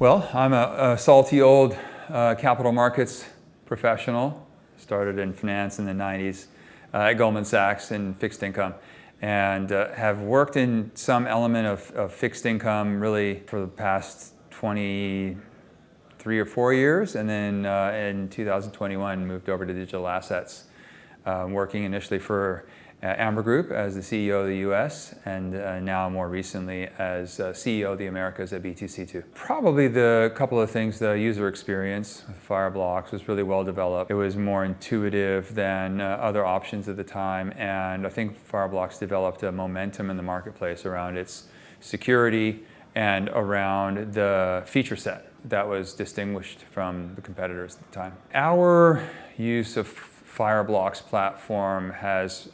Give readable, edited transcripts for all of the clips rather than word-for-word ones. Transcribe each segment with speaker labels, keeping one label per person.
Speaker 1: Well, I'm a salty old capital markets professional. Started in finance in the 90s at Goldman Sachs in fixed income, and have worked in some element of fixed income really for the past 23 or 4 years, and then in 2021 moved over to digital assets, working initially for Amber Group as the CEO of the US, and now more recently as CEO of the Americas at B2C2. Probably the couple of things, the user experience with Fireblocks was really well developed. It was more intuitive than other options at the time, and I think Fireblocks developed a momentum in the marketplace around its security and around the feature set that was distinguished from the competitors at the time. Our use of Fireblocks platform has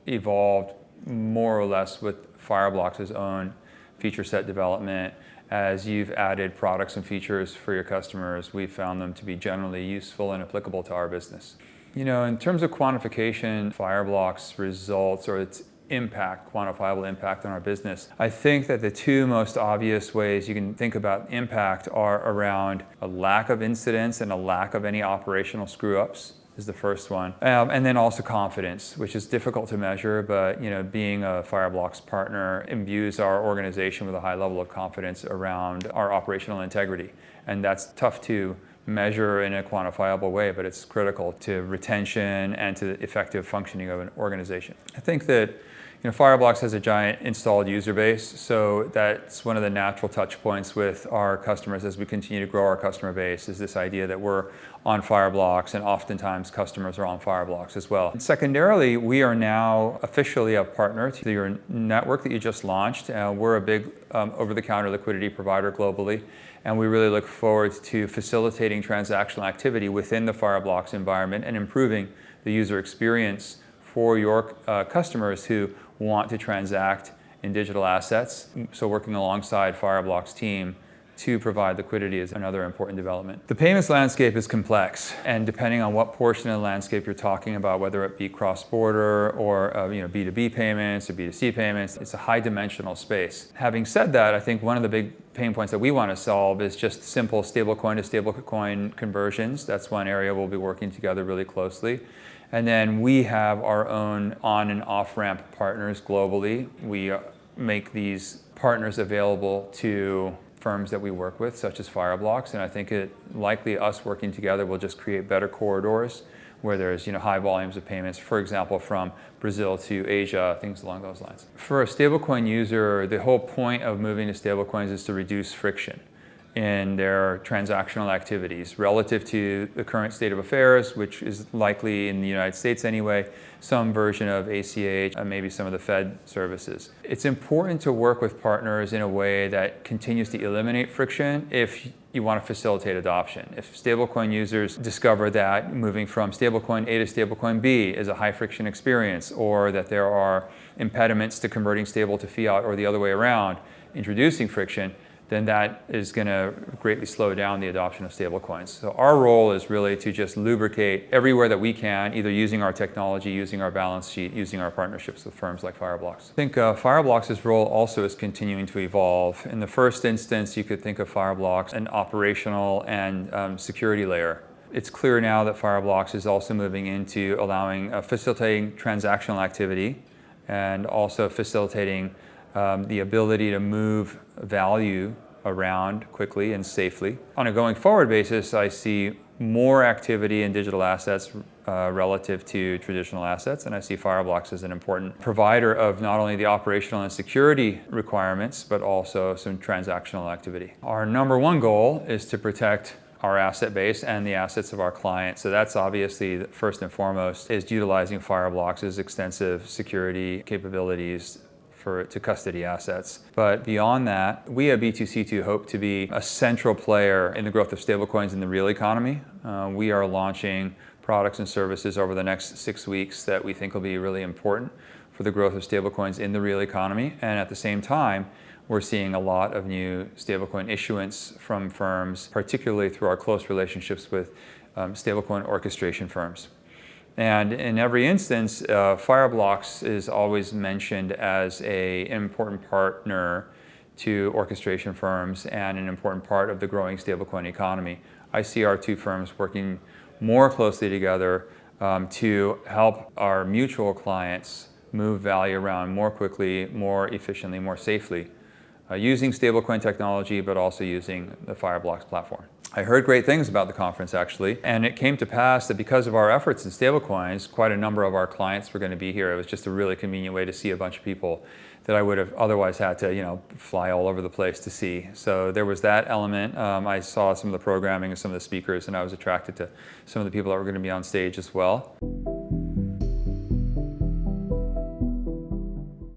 Speaker 1: evolved more or less with Fireblocks' own feature set development. As you've added products and features for your customers, we've found them to be generally useful and applicable to our business. You know, in terms of quantification, Fireblocks results or its impact, quantifiable impact on our business, I think that the two most obvious ways you can think about impact are around a lack of incidents and a lack of any operational screw-ups is the first one. And then also confidence, which is difficult to measure, but being a Fireblocks partner imbues our organization with a high level of confidence around our operational integrity. And that's tough to measure in a quantifiable way, but it's critical to retention and to the effective functioning of an organization. I think that Fireblocks has a giant installed user base, so that's one of the natural touch points with our customers as we continue to grow our customer base, is this idea that we're on Fireblocks, and oftentimes customers are on Fireblocks as well. And secondarily, we are now officially a partner to your network that you just launched. We're a big over-the-counter liquidity provider globally, and we really look forward to facilitating transactional activity within the Fireblocks environment and improving the user experience for your customers who want to transact in digital assets. So working alongside Fireblocks team to provide liquidity is another important development. The payments landscape is complex, and depending on what portion of the landscape you're talking about, whether it be cross-border or B2B payments or B2C payments, it's a high-dimensional space. Having said that, I think one of the big pain points that we want to solve is just simple stablecoin to stablecoin conversions. That's one area we'll be working together really closely. And then we have our own on and off ramp partners globally. We make these partners available to firms that we work with, such as Fireblocks, and I think likely us working together will just create better corridors where there's high volumes of payments, for example, from Brazil to Asia, things along those lines. For a stablecoin user, the whole point of moving to stablecoins is to reduce friction in their transactional activities relative to the current state of affairs, which is likely in the United States anyway, some version of ACH, and maybe some of the Fed services. It's important to work with partners in a way that continues to eliminate friction if you want to facilitate adoption. If stablecoin users discover that moving from stablecoin A to stablecoin B is a high friction experience, or that there are impediments to converting stable to fiat or the other way around, introducing friction, then that is going to greatly slow down the adoption of stablecoins. So our role is really to just lubricate everywhere that we can, either using our technology, using our balance sheet, using our partnerships with firms like Fireblocks. I think Fireblocks' role also is continuing to evolve. In the first instance, you could think of Fireblocks an operational and security layer. It's clear now that Fireblocks is also moving into facilitating transactional activity and also facilitating the ability to move value around quickly and safely. On a going forward basis, I see more activity in digital assets relative to traditional assets, and I see Fireblocks as an important provider of not only the operational and security requirements, but also some transactional activity. Our number one goal is to protect our asset base and the assets of our clients. So that's obviously first and foremost, is utilizing Fireblocks' extensive security capabilities to custody assets. But beyond that, we at B2C2 hope to be a central player in the growth of stablecoins in the real economy. We are launching products and services over the next 6 weeks that we think will be really important for the growth of stablecoins in the real economy. And at the same time, we're seeing a lot of new stablecoin issuance from firms, particularly through our close relationships with stablecoin orchestration firms. And in every instance, Fireblocks is always mentioned as an important partner to orchestration firms and an important part of the growing stablecoin economy. I see our two firms working more closely together to help our mutual clients move value around more quickly, more efficiently, more safely, using stablecoin technology, but also using the Fireblocks platform. I heard great things about the conference, actually, and it came to pass that because of our efforts in stablecoins, quite a number of our clients were going to be here. It was just a really convenient way to see a bunch of people that I would have otherwise had to, fly all over the place to see. So there was that element. I saw some of the programming of some of the speakers, and I was attracted to some of the people that were going to be on stage as well.